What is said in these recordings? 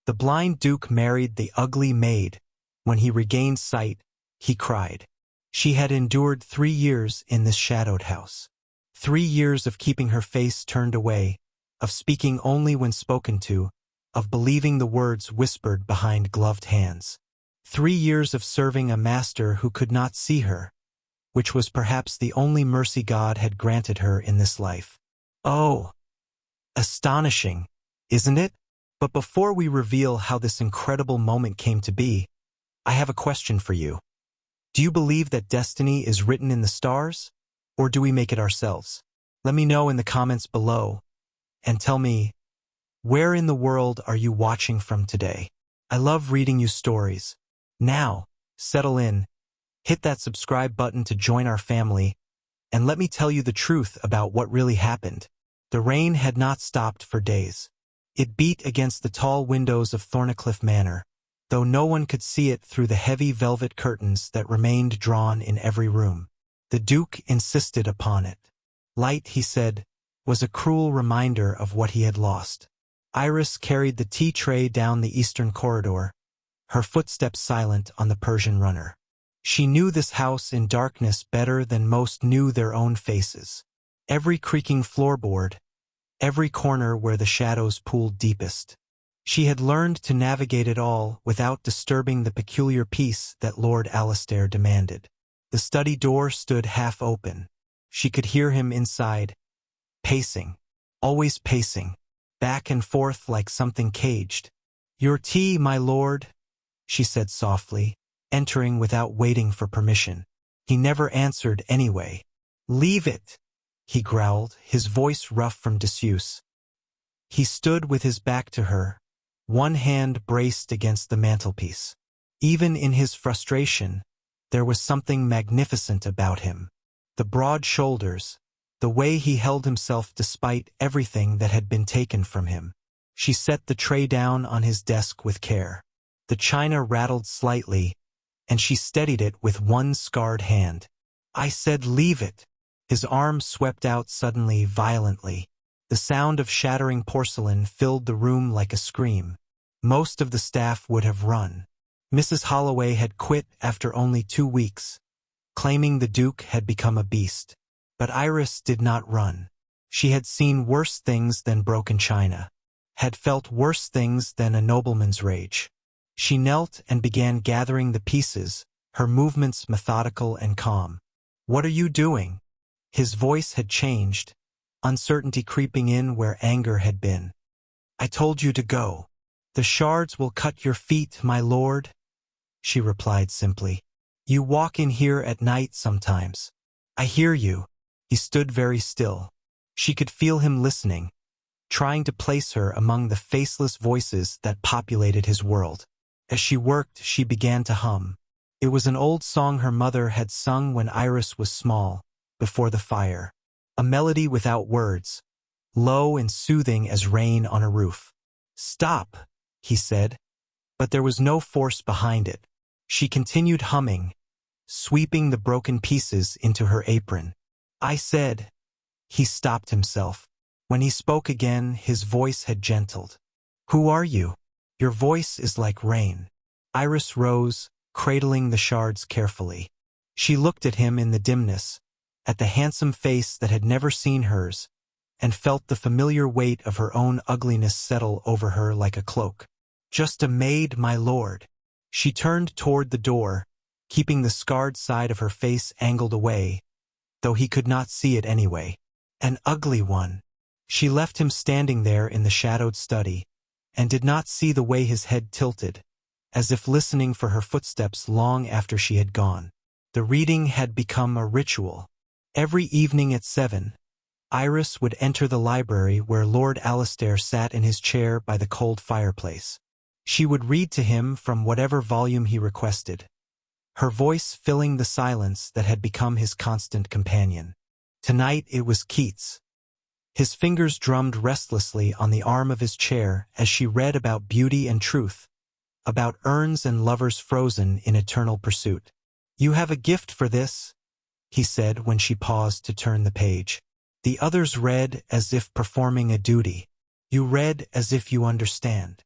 The blind duke married the ugly maid. When he regained sight, he cried. She had endured 3 years in this shadowed house. 3 years of keeping her face turned away, of speaking only when spoken to, of believing the words whispered behind gloved hands. 3 years of serving a master who could not see her, which was perhaps the only mercy God had granted her in this life. Oh, astonishing, isn't it? But before we reveal how this incredible moment came to be, I have a question for you. Do you believe that destiny is written in the stars, or do we make it ourselves? Let me know in the comments below, and tell me, where in the world are you watching from today? I love reading you stories. Now, settle in, hit that subscribe button to join our family, and let me tell you the truth about what really happened. The rain had not stopped for days. It beat against the tall windows of Thornycliffe Manor, though no one could see it through the heavy velvet curtains that remained drawn in every room. The Duke insisted upon it. Light, he said, was a cruel reminder of what he had lost. Iris carried the tea tray down the eastern corridor, her footsteps silent on the Persian runner. She knew this house in darkness better than most knew their own faces. Every creaking floorboard, every corner where the shadows pooled deepest. She had learned to navigate it all without disturbing the peculiar peace that Lord Alastair demanded. The study door stood half open. She could hear him inside, pacing, always pacing, back and forth like something caged. "Your tea, my lord," she said softly, entering without waiting for permission. He never answered anyway. "Leave it," he growled, his voice rough from disuse. He stood with his back to her, one hand braced against the mantelpiece. Even in his frustration, there was something magnificent about him. The broad shoulders, the way he held himself despite everything that had been taken from him. She set the tray down on his desk with care. The china rattled slightly, and she steadied it with one scarred hand. "I said leave it." His arm swept out suddenly, violently. The sound of shattering porcelain filled the room like a scream. Most of the staff would have run. Mrs. Holloway had quit after only 2 weeks, claiming the Duke had become a beast. But Iris did not run. She had seen worse things than broken china, had felt worse things than a nobleman's rage. She knelt and began gathering the pieces, her movements methodical and calm. "What are you doing?" His voice had changed, uncertainty creeping in where anger had been. "I told you to go." "The shards will cut your feet, my lord," she replied simply. "You walk in here at night sometimes." "I hear you." He stood very still. She could feel him listening, trying to place her among the faceless voices that populated his world. As she worked, she began to hum. It was an old song her mother had sung when Iris was small, before the fire. A melody without words, low and soothing as rain on a roof. "Stop," he said, but there was no force behind it. She continued humming, sweeping the broken pieces into her apron. "I said." He stopped himself. When he spoke again, his voice had gentled. "Who are you? Your voice is like rain." Iris rose, cradling the shards carefully. She looked at him in the dimness, at the handsome face that had never seen hers, and felt the familiar weight of her own ugliness settle over her like a cloak. "Just a maid, my lord." She turned toward the door, keeping the scarred side of her face angled away, though he could not see it anyway. "An ugly one." She left him standing there in the shadowed study, and did not see the way his head tilted, as if listening for her footsteps long after she had gone. The reading had become a ritual. Every evening at 7, Iris would enter the library where Lord Alastair sat in his chair by the cold fireplace. She would read to him from whatever volume he requested, her voice filling the silence that had become his constant companion. Tonight it was Keats. His fingers drummed restlessly on the arm of his chair as she read about beauty and truth, about urns and lovers frozen in eternal pursuit. "You have a gift for this," he said when she paused to turn the page. The others read as if performing a duty. "You read as if you understand."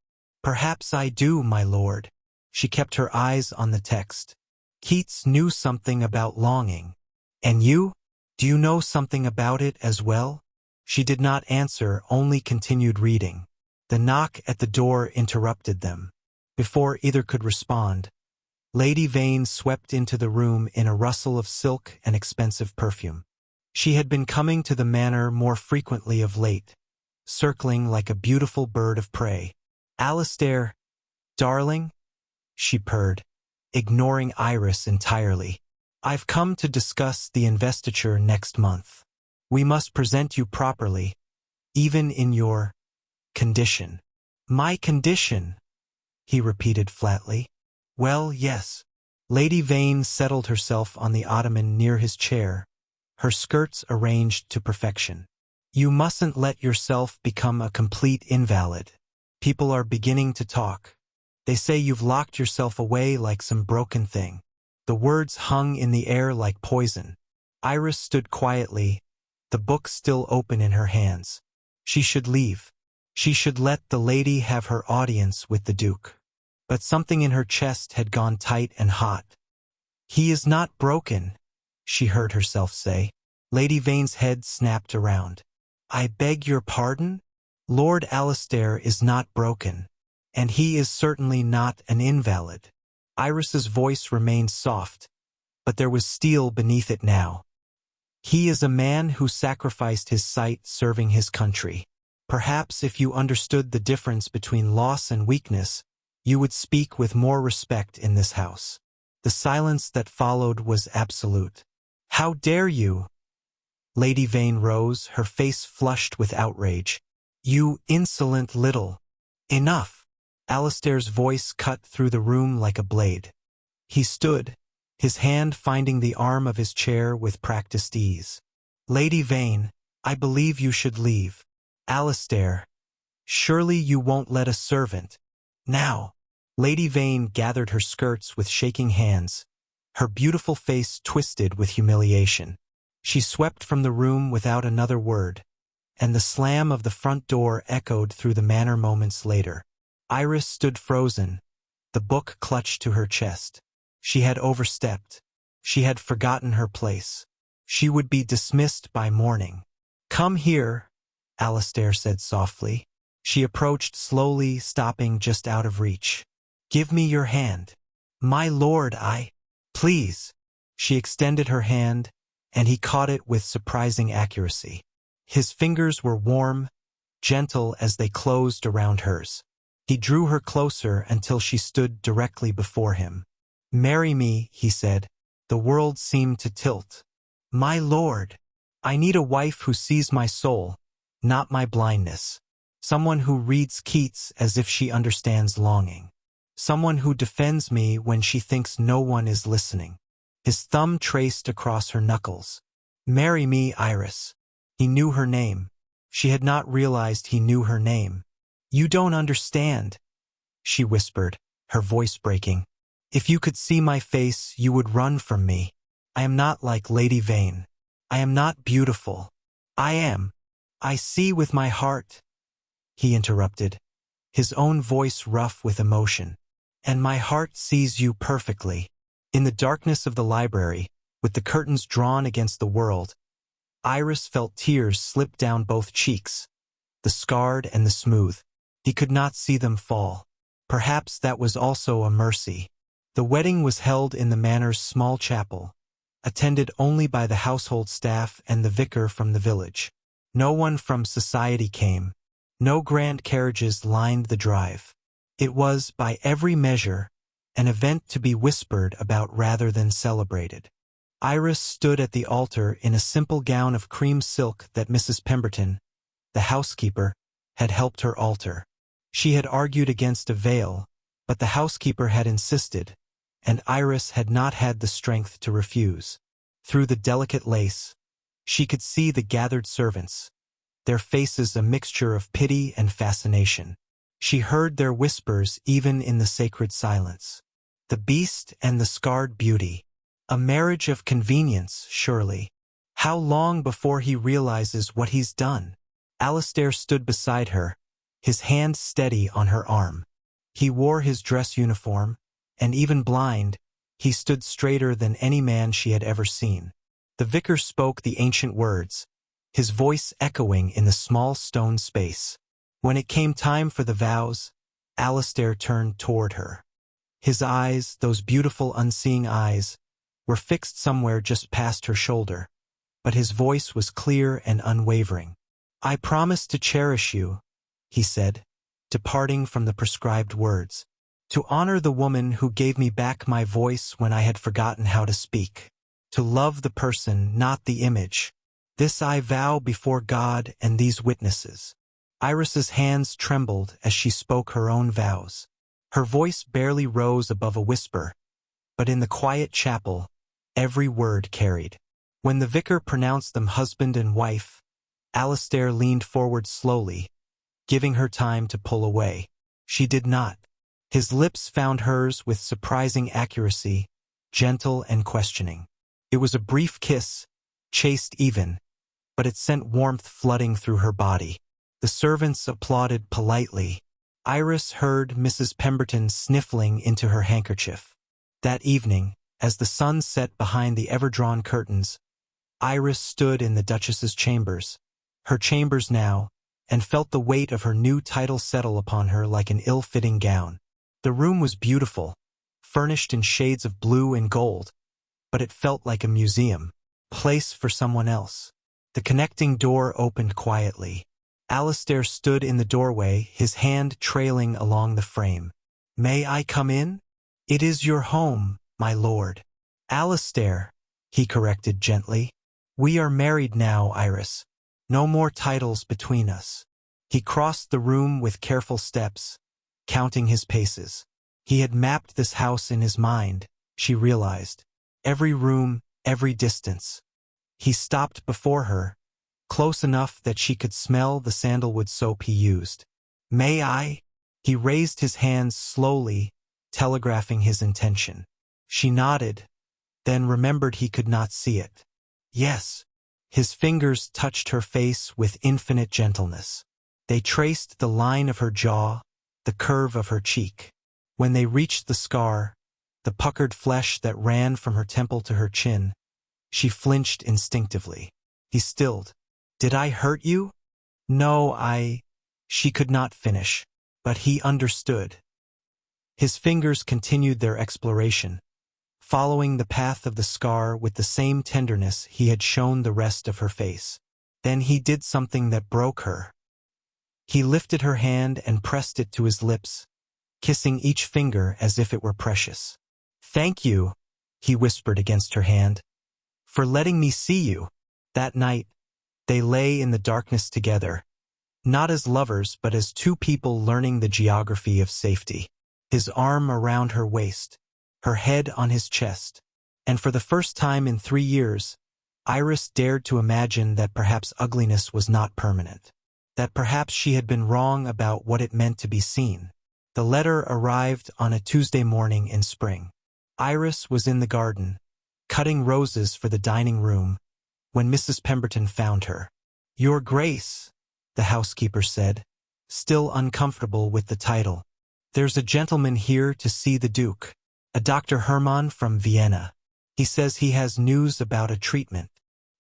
Perhaps I do, my lord. She kept her eyes on the text. Keats knew something about longing. And you? Do you know something about it as well? She did not answer, only continued reading. The knock at the door interrupted them. Before either could respond, Lady Vane swept into the room in a rustle of silk and expensive perfume. She had been coming to the manor more frequently of late, circling like a beautiful bird of prey. "Alistair, darling," she purred, ignoring Iris entirely. "I've come to discuss the investiture next month. We must present you properly, even in your condition." "My condition," he repeated flatly. "Well, yes." Lady Vane settled herself on the ottoman near his chair, her skirts arranged to perfection. "You mustn't let yourself become a complete invalid. People are beginning to talk. They say you've locked yourself away like some broken thing." The words hung in the air like poison. Iris stood quietly, the book still open in her hands. She should leave. She should let the lady have her audience with the Duke. But something in her chest had gone tight and hot. "He is not broken," she heard herself say. Lady Vane's head snapped around. "I beg your pardon? Lord Alistair is not broken. And he is certainly not an invalid." Iris's voice remained soft, but there was steel beneath it now. "He is a man who sacrificed his sight serving his country. Perhaps if you understood the difference between loss and weakness, you would speak with more respect in this house." The silence that followed was absolute. "How dare you?" Lady Vane rose, her face flushed with outrage. "You insolent little—" "Enough!" Alistair's voice cut through the room like a blade. He stood, his hand finding the arm of his chair with practiced ease. "Lady Vane, I believe you should leave." "Alistair, surely you won't let a servant—" "Now!" Lady Vane gathered her skirts with shaking hands, her beautiful face twisted with humiliation. She swept from the room without another word, and the slam of the front door echoed through the manor moments later. Iris stood frozen, the book clutched to her chest. She had overstepped. She had forgotten her place. She would be dismissed by morning. "Come here," Alistair said softly. She approached slowly, stopping just out of reach. "Give me your hand." "My lord, Please." She extended her hand, and he caught it with surprising accuracy. His fingers were warm, gentle as they closed around hers. He drew her closer until she stood directly before him. "Marry me," he said. The world seemed to tilt. "My lord, I need a wife who sees my soul, not my blindness. Someone who reads Keats as if she understands longing. Someone who defends me when she thinks no one is listening." His thumb traced across her knuckles. "Marry me, Iris." He knew her name. She had not realized he knew her name. "You don't understand," she whispered, her voice breaking. "If you could see my face, you would run from me. I am not like Lady Vane. I am not beautiful. I see with my heart," he interrupted, his own voice rough with emotion. "And my heart sees you perfectly." In the darkness of the library, with the curtains drawn against the world, Iris felt tears slip down both cheeks, the scarred and the smooth. He could not see them fall. Perhaps that was also a mercy. The wedding was held in the manor's small chapel, attended only by the household staff and the vicar from the village. No one from society came. No grand carriages lined the drive. It was, by every measure, an event to be whispered about rather than celebrated. Iris stood at the altar in a simple gown of cream silk that Mrs. Pemberton, the housekeeper, had helped her alter. She had argued against a veil, but the housekeeper had insisted, and Iris had not had the strength to refuse. Through the delicate lace, she could see the gathered servants, their faces a mixture of pity and fascination. She heard their whispers even in the sacred silence. The beast and the scarred beauty. A marriage of convenience, surely. How long before he realizes what he's done? Alistair stood beside her, his hand steady on her arm. He wore his dress uniform, and even blind, he stood straighter than any man she had ever seen. The vicar spoke the ancient words, his voice echoing in the small stone space. When it came time for the vows, Alistair turned toward her. His eyes, those beautiful unseeing eyes, were fixed somewhere just past her shoulder, but his voice was clear and unwavering. "I promise to cherish you," he said, departing from the prescribed words, "to honor the woman who gave me back my voice when I had forgotten how to speak, to love the person, not the image. This I vow before God and these witnesses." Iris's hands trembled as she spoke her own vows. Her voice barely rose above a whisper, but in the quiet chapel, every word carried. When the vicar pronounced them husband and wife, Alistair leaned forward slowly, giving her time to pull away. She did not. His lips found hers with surprising accuracy, gentle and questioning. It was a brief kiss, chaste even, but it sent warmth flooding through her body. The servants applauded politely. Iris heard Mrs. Pemberton sniffling into her handkerchief. That evening, as the sun set behind the ever-drawn curtains, Iris stood in the Duchess's chambers, her chambers now, and felt the weight of her new title settle upon her like an ill-fitting gown. The room was beautiful, furnished in shades of blue and gold, but it felt like a museum, place for someone else. The connecting door opened quietly. Alistair stood in the doorway, his hand trailing along the frame. "May I come in? It is your home, my lord." "Alistair," he corrected gently. "We are married now, Iris. No more titles between us." He crossed the room with careful steps, counting his paces. He had mapped this house in his mind, she realized. Every room, every distance. He stopped before her, close enough that she could smell the sandalwood soap he used. "May I?" He raised his hands slowly, telegraphing his intention. She nodded, then remembered he could not see it. "Yes." His fingers touched her face with infinite gentleness. They traced the line of her jaw, the curve of her cheek. When they reached the scar, the puckered flesh that ran from her temple to her chin, she flinched instinctively. He stilled. "Did I hurt you?" "No, She could not finish, but he understood. His fingers continued their exploration, following the path of the scar with the same tenderness he had shown the rest of her face. Then he did something that broke her. He lifted her hand and pressed it to his lips, kissing each finger as if it were precious. "Thank you," he whispered against her hand, "for letting me see you." That night, they lay in the darkness together, not as lovers but as two people learning the geography of safety. His arm around her waist, her head on his chest, and for the first time in 3 years, Iris dared to imagine that perhaps ugliness was not permanent, that perhaps she had been wrong about what it meant to be seen. The letter arrived on a Tuesday morning in spring. Iris was in the garden, cutting roses for the dining room, when Mrs. Pemberton found her. "Your Grace," the housekeeper said, still uncomfortable with the title. "There's a gentleman here to see the Duke, a Dr. Hermann from Vienna. He says he has news about a treatment."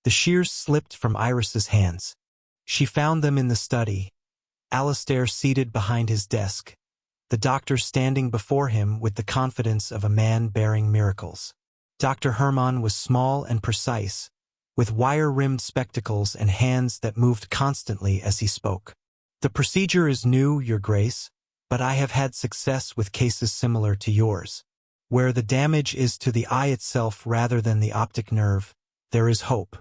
The shears slipped from Iris's hands. She found them in the study, Alistair seated behind his desk, the doctor standing before him with the confidence of a man bearing miracles. Dr. Hermann was small and precise, with wire-rimmed spectacles and hands that moved constantly as he spoke. "The procedure is new, Your Grace, but I have had success with cases similar to yours. Where the damage is to the eye itself rather than the optic nerve, there is hope.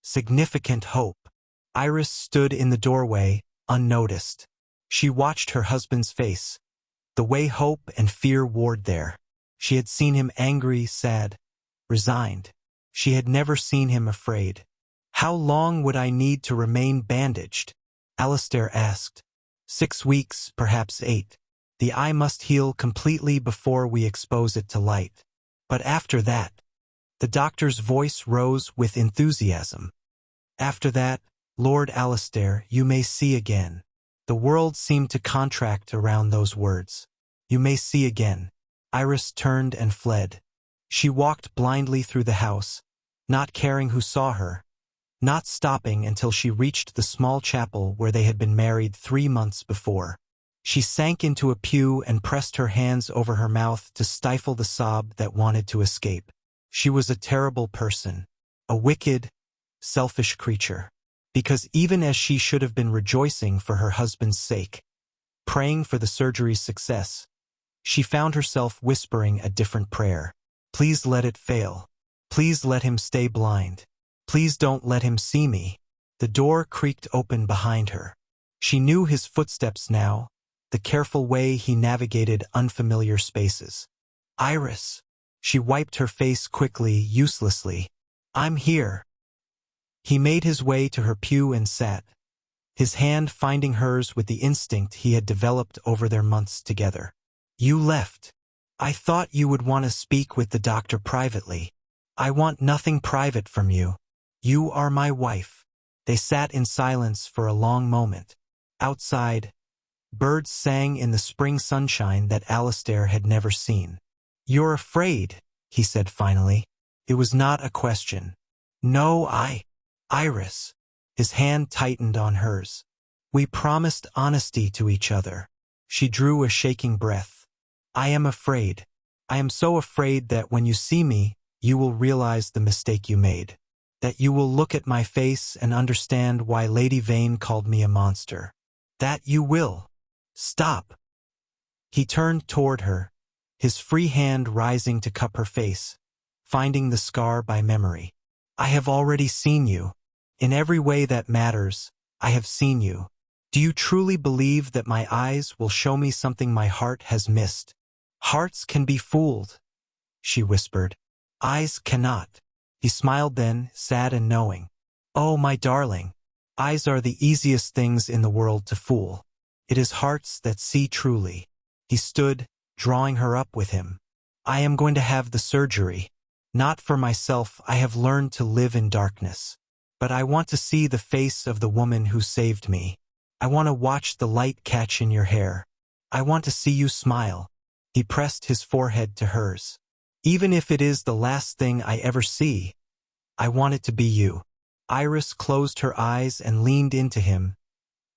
Significant hope." Iris stood in the doorway, unnoticed. She watched her husband's face, the way hope and fear warred there. She had seen him angry, sad, resigned. She had never seen him afraid. "How long would I need to remain bandaged?" Alistair asked. 6 weeks, perhaps 8. The eye must heal completely before we expose it to light. But after that, the doctor's voice rose with enthusiasm. "After that, Lord Alistair, you may see again." The world seemed to contract around those words. You may see again." Iris turned and fled. She walked blindly through the house, not caring who saw her, not stopping until she reached the small chapel where they had been married 3 months before. She sank into a pew and pressed her hands over her mouth to stifle the sob that wanted to escape. She was a terrible person, a wicked, selfish creature. Because even as she should have been rejoicing for her husband's sake, praying for the surgery's success, she found herself whispering a different prayer. "Please let it fail. Please let him stay blind. Please don't let him see me." The door creaked open behind her. She knew his footsteps now, the careful way he navigated unfamiliar spaces. "Iris." She wiped her face quickly, uselessly. "I'm here." He made his way to her pew and sat, his hand finding hers with the instinct he had developed over their months together. "You left. I thought you would want to speak with the doctor privately." "I want nothing private from you. You are my wife." They sat in silence for a long moment. Outside, birds sang in the spring sunshine that Alistair had never seen. "You're afraid," he said finally. It was not a question. "No, Iris." His hand tightened on hers. "We promised honesty to each other." She drew a shaking breath. "I am afraid. I am so afraid that when you see me, you will realize the mistake you made. That you will look at my face and understand why Lady Vane called me a monster. That you will." "Stop." He turned toward her, his free hand rising to cup her face, finding the scar by memory. "I have already seen you. In every way that matters, I have seen you. Do you truly believe that my eyes will show me something my heart has missed?" "Hearts can be fooled," she whispered. "Eyes cannot." He smiled then, sad and knowing. "Oh, my darling, eyes are the easiest things in the world to fool. It is hearts that see truly." He stood, drawing her up with him. "I am going to have the surgery. Not for myself, I have learned to live in darkness. But I want to see the face of the woman who saved me. I want to watch the light catch in your hair. I want to see you smile." He pressed his forehead to hers. "Even if it is the last thing I ever see, I want it to be you." Iris closed her eyes and leaned into him,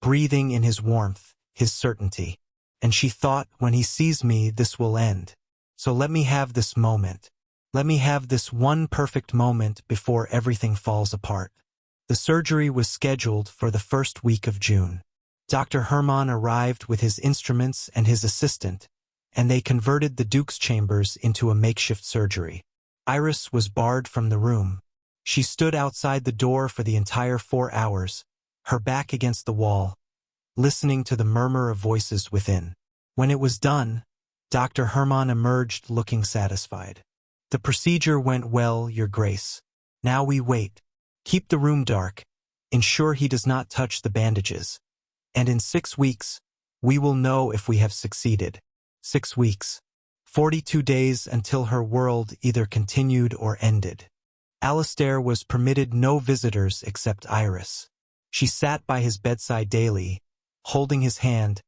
breathing in his warmth, his certainty. "And she thought, when he sees me, this will end. So let me have this moment. Let me have this one perfect moment before everything falls apart." The surgery was scheduled for the first week of June. Dr. Hermann arrived with his instruments and his assistant, and they converted the Duke's chambers into a makeshift surgery. Iris was barred from the room. She stood outside the door for the entire 4 hours, her back against the wall, listening to the murmur of voices within. When it was done, Dr. Hermann emerged looking satisfied. "The procedure went well, Your Grace. Now we wait. Keep the room dark. Ensure he does not touch the bandages. And in 6 weeks, we will know if we have succeeded." 6 weeks. 42 days until her world either continued or ended. Alistair was permitted no visitors except Iris. She sat by his bedside daily, holding his hand,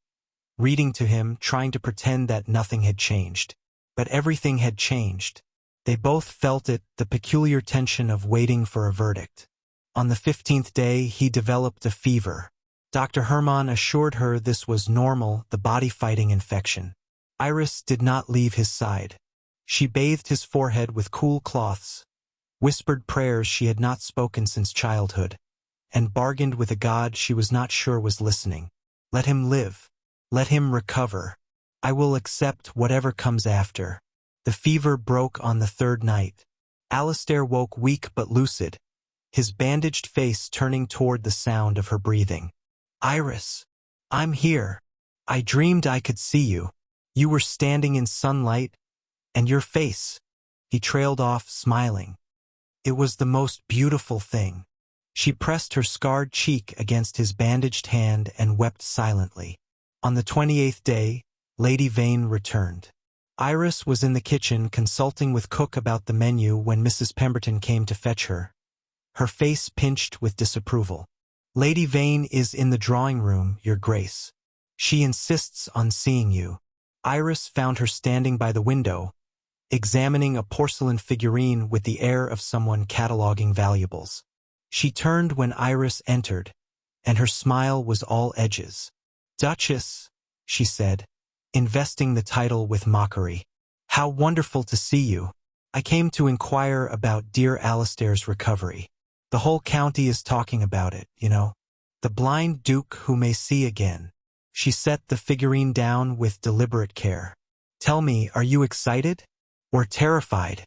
reading to him, trying to pretend that nothing had changed. But everything had changed. They both felt it, the peculiar tension of waiting for a verdict. On the 15th day, he developed a fever. Dr. Hermann assured her this was normal, the body-fighting infection. Iris did not leave his side. She bathed his forehead with cool cloths, whispered prayers she had not spoken since childhood, and bargained with a God she was not sure was listening. "Let him live. Let him recover. I will accept whatever comes after." The fever broke on the 3rd night. Alistair woke weak but lucid, his bandaged face turning toward the sound of her breathing. "Iris, I'm here. I dreamed I could see you. You were standing in sunlight, and your face." He trailed off, smiling. "It was the most beautiful thing." She pressed her scarred cheek against his bandaged hand and wept silently. On the 28th day, Lady Vane returned. Iris was in the kitchen consulting with cook about the menu when Mrs. Pemberton came to fetch her, her face pinched with disapproval. "Lady Vane is in the drawing room, Your Grace. She insists on seeing you." Iris found her standing by the window, examining a porcelain figurine with the air of someone cataloging valuables. She turned when Iris entered, and her smile was all edges. "Duchess," she said, investing the title with mockery. "How wonderful to see you. I came to inquire about dear Alistair's recovery. The whole county is talking about it, you know. The blind duke who may see again." She set the figurine down with deliberate care. "Tell me, are you excited? Or terrified?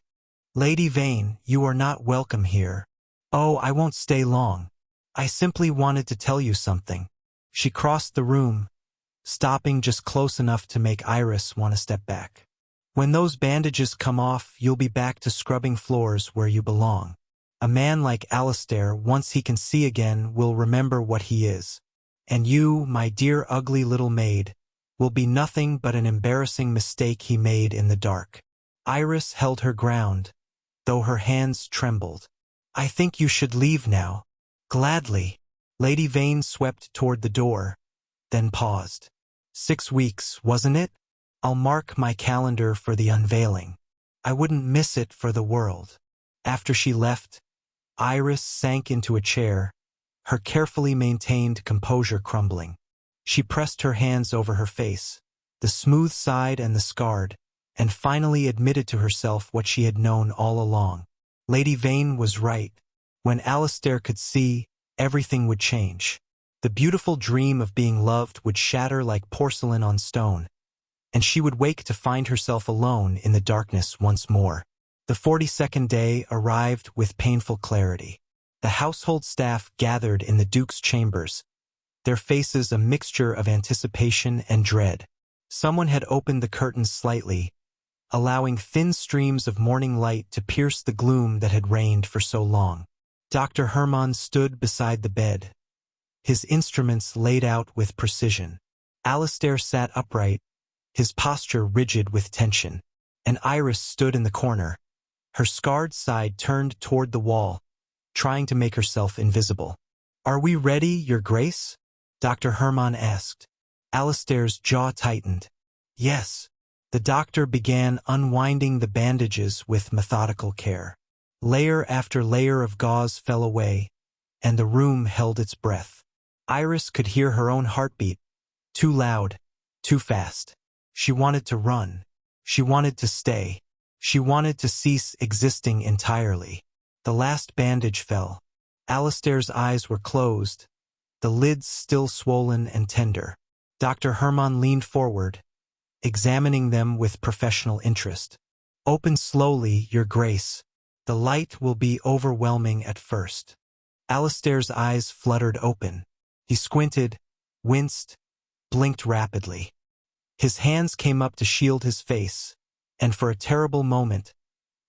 Lady Vane, you are not welcome here." "Oh, I won't stay long. I simply wanted to tell you something." She crossed the room, stopping just close enough to make Iris want to step back. "When those bandages come off, you'll be back to scrubbing floors where you belong. A man like Alistair, once he can see again, will remember what he is. And you, my dear ugly little maid, will be nothing but an embarrassing mistake he made in the dark." Iris held her ground, though her hands trembled. "I think you should leave now." "Gladly." Lady Vane swept toward the door, then paused. 6 weeks, wasn't it? I'll mark my calendar for the unveiling. I wouldn't miss it for the world." After she left, Iris sank into a chair, her carefully maintained composure crumbling. She pressed her hands over her face, the smooth side and the scarred, and finally admitted to herself what she had known all along. Lady Vane was right. When Alistair could see, everything would change. The beautiful dream of being loved would shatter like porcelain on stone, and she would wake to find herself alone in the darkness once more. The 42nd day arrived with painful clarity. The household staff gathered in the Duke's chambers, their faces a mixture of anticipation and dread. Someone had opened the curtains slightly, allowing thin streams of morning light to pierce the gloom that had reigned for so long. Dr. Hermann stood beside the bed, his instruments laid out with precision. Alistair sat upright, his posture rigid with tension, and Iris stood in the corner, her scarred side turned toward the wall, trying to make herself invisible. "Are we ready, Your Grace?" Dr. Hermann asked. Alistair's jaw tightened. "Yes." The doctor began unwinding the bandages with methodical care. Layer after layer of gauze fell away, and the room held its breath. Iris could hear her own heartbeat, too loud, too fast. She wanted to run. She wanted to stay. She wanted to cease existing entirely. The last bandage fell. Alistair's eyes were closed, the lids still swollen and tender. Dr. Hermann leaned forward, examining them with professional interest. "Open slowly, Your Grace. The light will be overwhelming at first." Alistair's eyes fluttered open. He squinted, winced, blinked rapidly. His hands came up to shield his face, and for a terrible moment,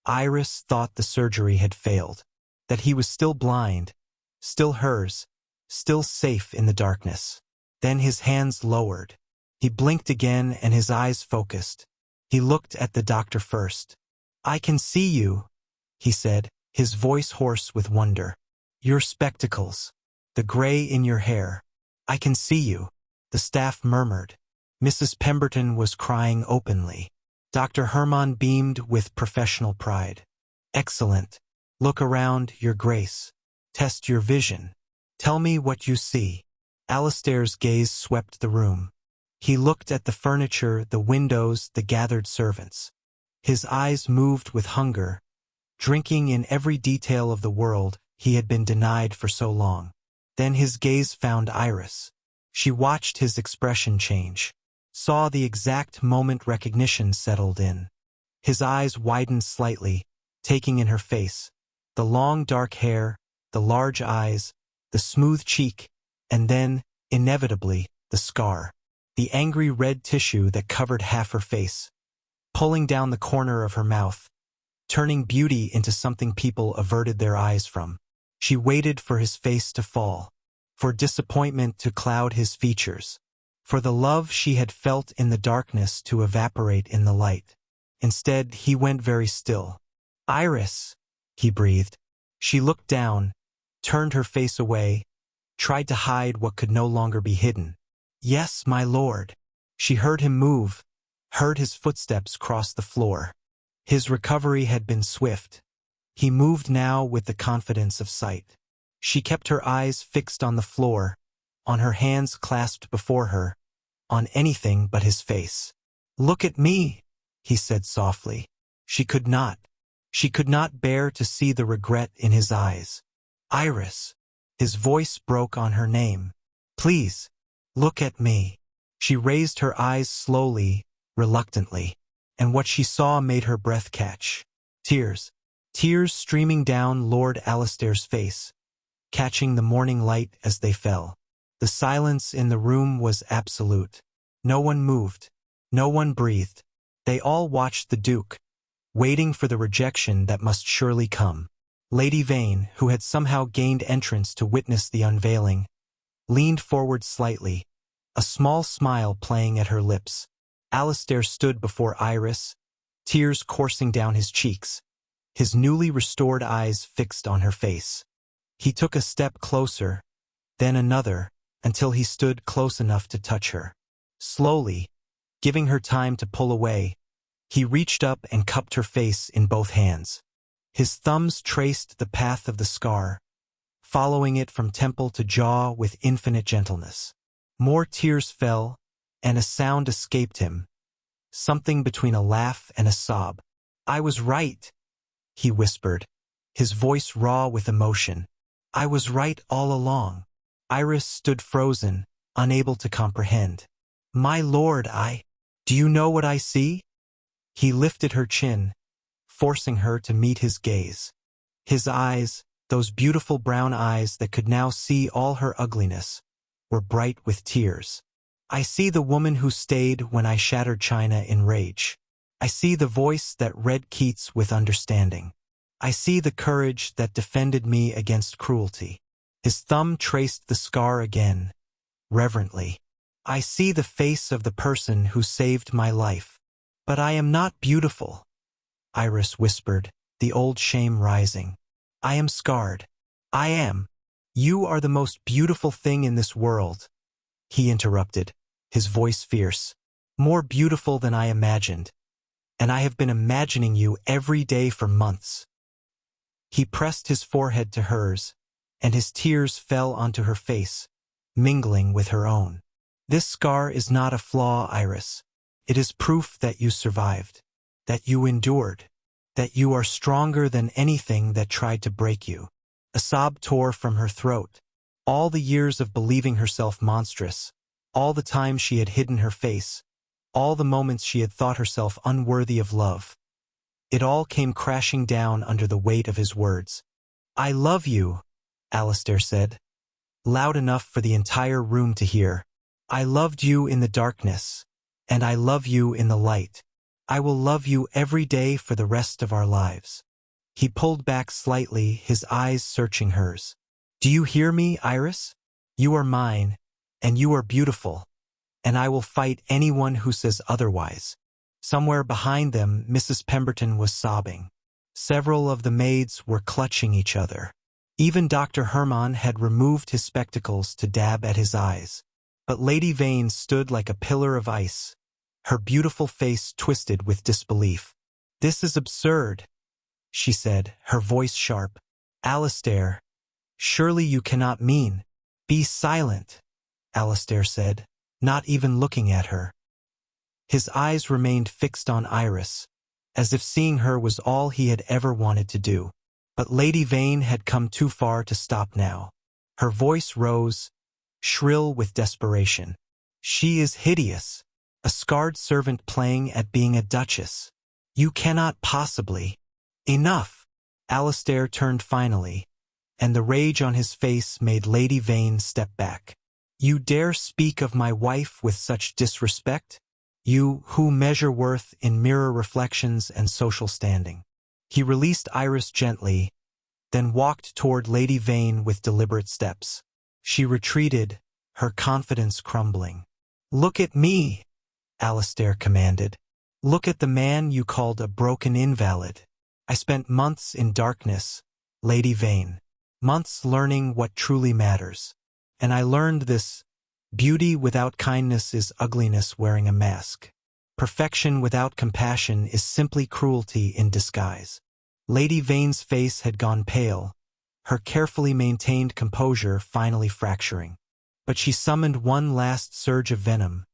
Iris thought the surgery had failed, that he was still blind, still hers, still safe in the darkness. Then his hands lowered. He blinked again and his eyes focused. He looked at the doctor first. "I can see you," he said, his voice hoarse with wonder. "Your spectacles, the gray in your hair. I can see you." The staff murmured. Mrs. Pemberton was crying openly. Dr. Hermann beamed with professional pride. "Excellent. Look around, Your Grace. Test your vision. Tell me what you see." Alistair's gaze swept the room. He looked at the furniture, the windows, the gathered servants. His eyes moved with hunger, drinking in every detail of the world he had been denied for so long. Then his gaze found Iris. She watched his expression change, saw the exact moment recognition settled in. His eyes widened slightly, taking in her face, the long dark hair, the large eyes, the smooth cheek, and then, inevitably, the scar, the angry red tissue that covered half her face, pulling down the corner of her mouth, turning beauty into something people averted their eyes from. She waited for his face to fall, for disappointment to cloud his features, for the love she had felt in the darkness to evaporate in the light. Instead, he went very still. "Iris," he breathed. She looked down, turned her face away, tried to hide what could no longer be hidden. "Yes, my lord." She heard him move, heard his footsteps cross the floor. His recovery had been swift. He moved now with the confidence of sight. She kept her eyes fixed on the floor, on her hands clasped before her, on anything but his face. "Look at me," he said softly. She could not. She could not bear to see the regret in his eyes. "Iris." His voice broke on her name. "Please, look at me." She raised her eyes slowly, reluctantly, and what she saw made her breath catch. Tears. Tears streaming down Lord Alistair's face, catching the morning light as they fell. The silence in the room was absolute. No one moved. No one breathed. They all watched the Duke, waiting for the rejection that must surely come. Lady Vane, who had somehow gained entrance to witness the unveiling, leaned forward slightly, a small smile playing at her lips. Alistair stood before Iris, tears coursing down his cheeks, his newly restored eyes fixed on her face. He took a step closer, then another, until he stood close enough to touch her. Slowly, giving her time to pull away, he reached up and cupped her face in both hands. His thumbs traced the path of the scar, following it from temple to jaw with infinite gentleness. More tears fell, and a sound escaped him, something between a laugh and a sob. "I was right," he whispered, his voice raw with emotion. "I was right all along." Iris stood frozen, unable to comprehend. "My lord, do you know what I see?" He lifted her chin, forcing her to meet his gaze. His eyes, those beautiful brown eyes that could now see all her ugliness, were bright with tears. "I see the woman who stayed when I shattered China in rage. I see the voice that read Keats with understanding. I see the courage that defended me against cruelty." His thumb traced the scar again, reverently. "I see the face of the person who saved my life. But I am not beautiful," Iris whispered, the old shame rising. "I am scarred. I am." "You are the most beautiful thing in this world," he interrupted, his voice fierce. "More beautiful than I imagined. And I have been imagining you every day for months." He pressed his forehead to hers, and his tears fell onto her face, mingling with her own. "This scar is not a flaw, Iris. It is proof that you survived, that you endured, that you are stronger than anything that tried to break you." A sob tore from her throat. All the years of believing herself monstrous, all the time she had hidden her face, all the moments she had thought herself unworthy of love, it all came crashing down under the weight of his words. "I love you," Alistair said, loud enough for the entire room to hear. "I loved you in the darkness, and I love you in the light. I will love you every day for the rest of our lives." He pulled back slightly, his eyes searching hers. "Do you hear me, Iris? You are mine, and you are beautiful, and I will fight anyone who says otherwise." Somewhere behind them, Mrs. Pemberton was sobbing. Several of the maids were clutching each other. Even Dr. Hermann had removed his spectacles to dab at his eyes. But Lady Vane stood like a pillar of ice, her beautiful face twisted with disbelief. "This is absurd," she said, her voice sharp. "Alistair, surely you cannot mean—" "Be silent," Alistair said, not even looking at her. His eyes remained fixed on Iris, as if seeing her was all he had ever wanted to do. But Lady Vane had come too far to stop now. Her voice rose, shrill with desperation. "She is hideous, a scarred servant playing at being a duchess. You cannot possibly—" "Enough!" Alistair turned finally, and the rage on his face made Lady Vane step back. "You dare speak of my wife with such disrespect? You who measure worth in mirror reflections and social standing." He released Iris gently, then walked toward Lady Vane with deliberate steps. She retreated, her confidence crumbling. "Look at me," Alistair commanded. "Look at the man you called a broken invalid. I spent months in darkness, Lady Vane, months learning what truly matters. And I learned this: beauty without kindness is ugliness wearing a mask. Perfection without compassion is simply cruelty in disguise. Lady Vane's face had gone pale, her carefully maintained composure finally fracturing. But she summoned one last surge of venom,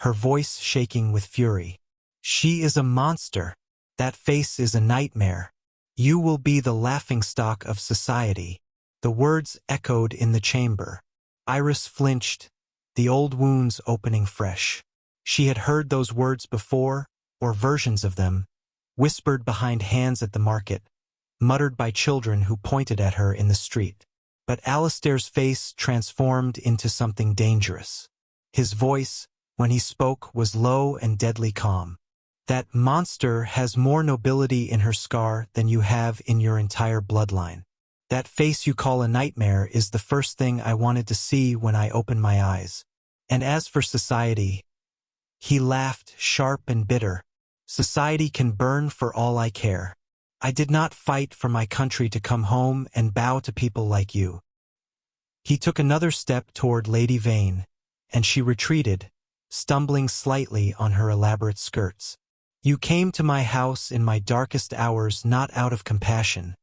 her voice shaking with fury. She is a monster. That face is a nightmare. You will be the laughingstock of society. The words echoed in the chamber. Iris flinched, the old wounds opening fresh. She had heard those words before, or versions of them, whispered behind hands at the market, muttered by children who pointed at her in the street. But Alistair's face transformed into something dangerous. His voice, when he spoke, was low and deadly calm. That monster has more nobility in her scar than you have in your entire bloodline. That face you call a nightmare is the first thing I wanted to see when I opened my eyes. And as for society, he laughed, sharp and bitter. Society can burn for all I care. I did not fight for my country to come home and bow to people like you. He took another step toward Lady Vane, and she retreated, stumbling slightly on her elaborate skirts. You came to my house in my darkest hours not out of compassion,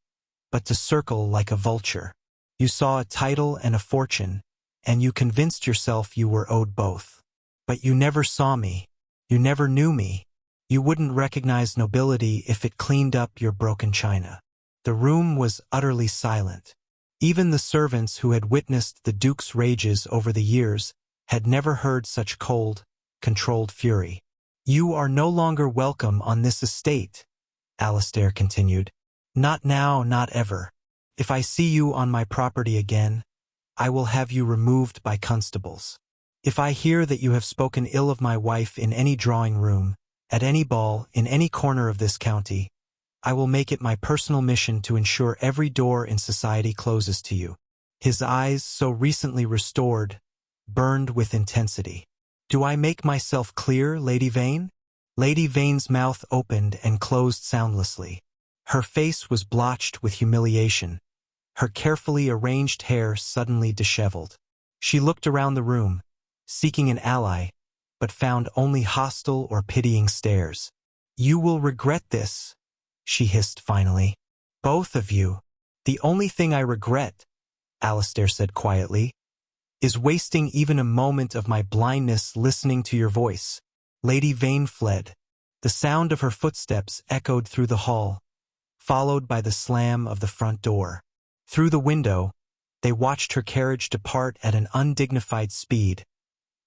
but to circle like a vulture. You saw a title and a fortune, and you convinced yourself you were owed both. But you never saw me. You never knew me. You wouldn't recognize nobility if it cleaned up your broken china. The room was utterly silent. Even the servants who had witnessed the Duke's rages over the years had never heard such cold, controlled fury. You are no longer welcome on this estate, Alistair continued. Not now, not ever. If I see you on my property again, I will have you removed by constables. If I hear that you have spoken ill of my wife in any drawing room, at any ball, in any corner of this county, I will make it my personal mission to ensure every door in society closes to you. His eyes, so recently restored, burned with intensity. Do I make myself clear, Lady Vane? Lady Vane's mouth opened and closed soundlessly. Her face was blotched with humiliation, her carefully arranged hair suddenly disheveled. She looked around the room, seeking an ally, but found only hostile or pitying stares. You will regret this, she hissed finally. Both of you. The only thing I regret, Alistair said quietly, is wasting even a moment of my blindness listening to your voice. Lady Vane fled. The sound of her footsteps echoed through the hall, followed by the slam of the front door. Through the window, they watched her carriage depart at an undignified speed,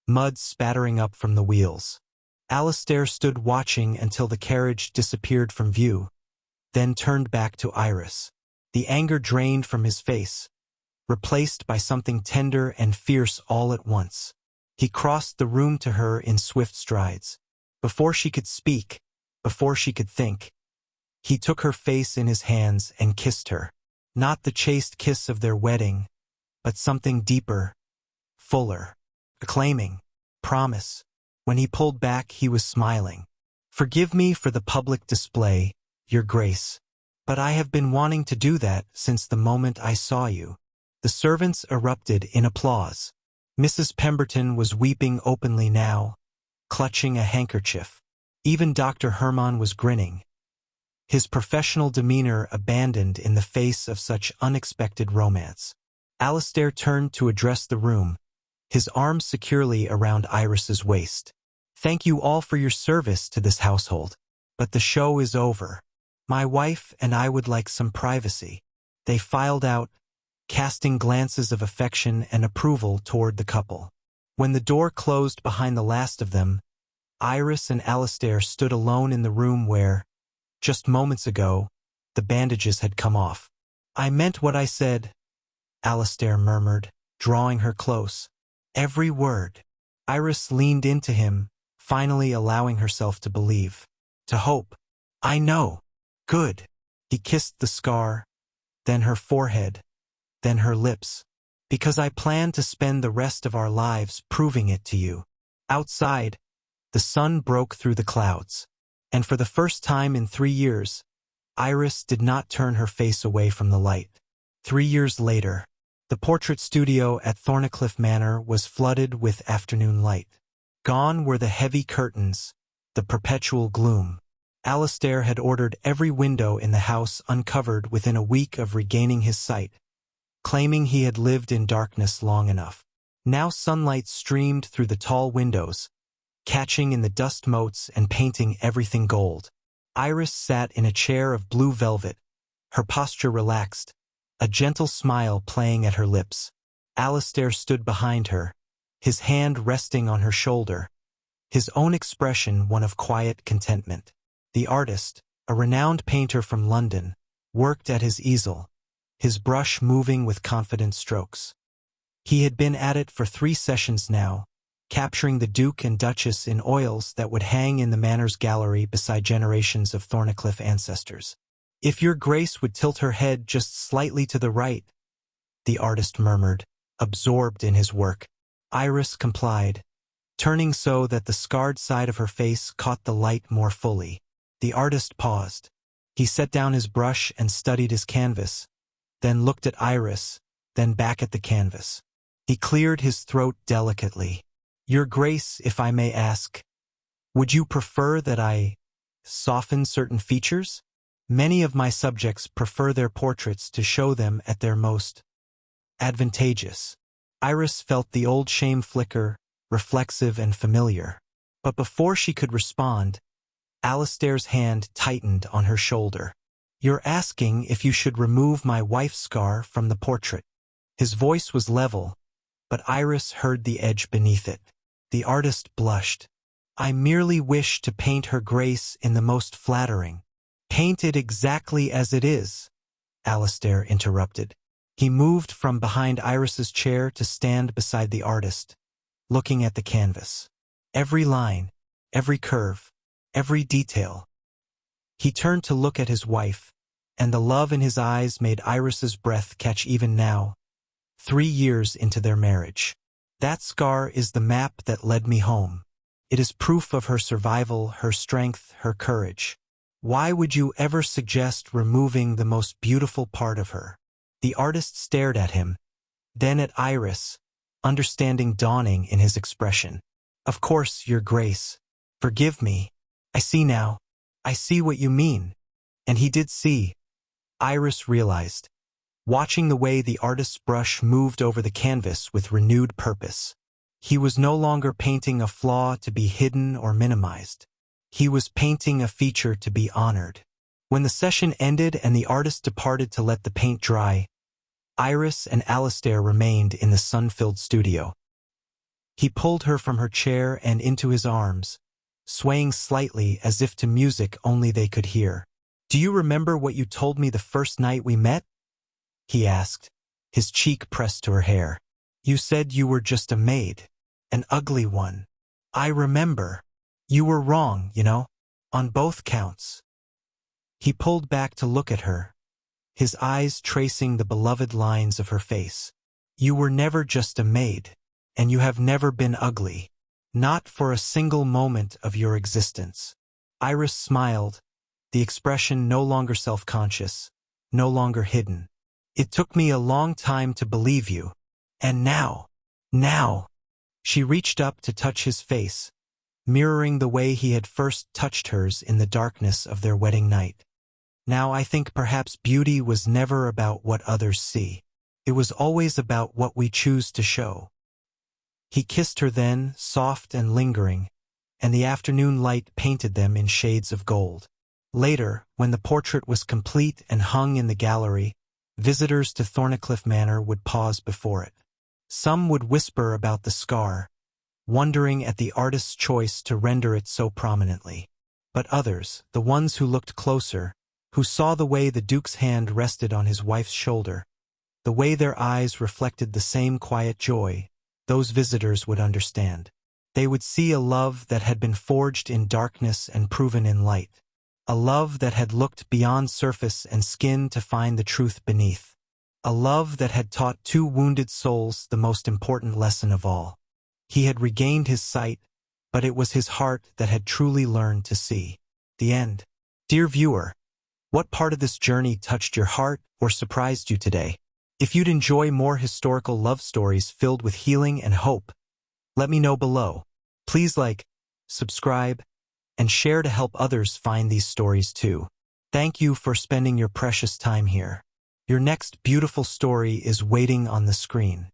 mud spattering up from the wheels. Alistair stood watching until the carriage disappeared from view, then turned back to Iris. The anger drained from his face, replaced by something tender and fierce all at once. He crossed the room to her in swift strides. Before she could speak, before she could think, he took her face in his hands and kissed her. Not the chaste kiss of their wedding, but something deeper, fuller, acclaiming, promise. When he pulled back, he was smiling. Forgive me for the public display, Your Grace, but I have been wanting to do that since the moment I saw you. The servants erupted in applause. Mrs. Pemberton was weeping openly now, clutching a handkerchief. Even Dr. Hermann was grinning, his professional demeanor abandoned in the face of such unexpected romance. Alistair turned to address the room, his arms securely around Iris's waist. Thank you all for your service to this household, but the show is over. My wife and I would like some privacy. They filed out, casting glances of affection and approval toward the couple. When the door closed behind the last of them, Iris and Alistair stood alone in the room where, just moments ago, the bandages had come off. I meant what I said, Alistair murmured, drawing her close. Every word. Iris leaned into him, finally allowing herself to believe, to hope. I know. Good. He kissed the scar, then her forehead, then her lips. Because I plan to spend the rest of our lives proving it to you. Outside, the sun broke through the clouds, and for the first time in 3 years, Iris did not turn her face away from the light. 3 years later, the portrait studio at Thornycliffe Manor was flooded with afternoon light. Gone were the heavy curtains, the perpetual gloom. Alistair had ordered every window in the house uncovered within a week of regaining his sight, claiming he had lived in darkness long enough. Now sunlight streamed through the tall windows, catching in the dust motes and painting everything gold. Iris sat in a chair of blue velvet, her posture relaxed, a gentle smile playing at her lips. Alistair stood behind her, his hand resting on her shoulder, his own expression one of quiet contentment. The artist, a renowned painter from London, worked at his easel, his brush moving with confident strokes. He had been at it for 3 sessions now, capturing the Duke and Duchess in oils that would hang in the Manor's gallery beside generations of Thornycliffe ancestors. "If your Grace would tilt her head just slightly to the right," the artist murmured, absorbed in his work. Iris complied, turning so that the scarred side of her face caught the light more fully. The artist paused. He set down his brush and studied his canvas, then looked at Iris, then back at the canvas. He cleared his throat delicately. "Your Grace, if I may ask, would you prefer that I soften certain features? Many of my subjects prefer their portraits to show them at their most advantageous." Iris felt the old shame flicker, reflexive and familiar. But before she could respond, Alistair's hand tightened on her shoulder. "You're asking if you should remove my wife's scar from the portrait." His voice was level, but Iris heard the edge beneath it. The artist blushed. "I merely wish to paint her Grace in the most flattering." "Paint it exactly as it is," Alistair interrupted. He moved from behind Iris's chair to stand beside the artist, looking at the canvas. Every line, every curve, every detail. He turned to look at his wife, and the love in his eyes made Iris's breath catch even now, 3 years into their marriage. "That scar is the map that led me home. It is proof of her survival, her strength, her courage. Why would you ever suggest removing the most beautiful part of her?" The artist stared at him, then at Iris, understanding dawning in his expression. "Of course, Your Grace. Forgive me. I see now. I see what you mean." And he did see. Iris realized, watching the way the artist's brush moved over the canvas with renewed purpose. He was no longer painting a flaw to be hidden or minimized. He was painting a feature to be honored. When the session ended and the artist departed to let the paint dry, Iris and Alistair remained in the sun-filled studio. He pulled her from her chair and into his arms, swaying slightly as if to music only they could hear. "Do you remember what you told me the first night we met?" he asked, his cheek pressed to her hair. "You said you were just a maid, an ugly one." "I remember. You were wrong, you know, on both counts." He pulled back to look at her, his eyes tracing the beloved lines of her face. "You were never just a maid, and you have never been ugly. Not for a single moment of your existence." Iris smiled, the expression no longer self-conscious, no longer hidden. "It took me a long time to believe you. And now. She reached up to touch his face, mirroring the way he had first touched hers in the darkness of their wedding night. "Now I think perhaps beauty was never about what others see. It was always about what we choose to show." He kissed her then, soft and lingering, and the afternoon light painted them in shades of gold. Later, when the portrait was complete and hung in the gallery, visitors to Thornycliffe Manor would pause before it. Some would whisper about the scar, wondering at the artist's choice to render it so prominently. But others, the ones who looked closer, who saw the way the Duke's hand rested on his wife's shoulder, the way their eyes reflected the same quiet joy, those visitors would understand. They would see a love that had been forged in darkness and proven in light. A love that had looked beyond surface and skin to find the truth beneath. A love that had taught 2 wounded souls the most important lesson of all. He had regained his sight, but it was his heart that had truly learned to see. The end. Dear viewer, what part of this journey touched your heart or surprised you today? If you'd enjoy more historical love stories filled with healing and hope, let me know below. Please like, subscribe, and share to help others find these stories too. Thank you for spending your precious time here. Your next beautiful story is waiting on the screen.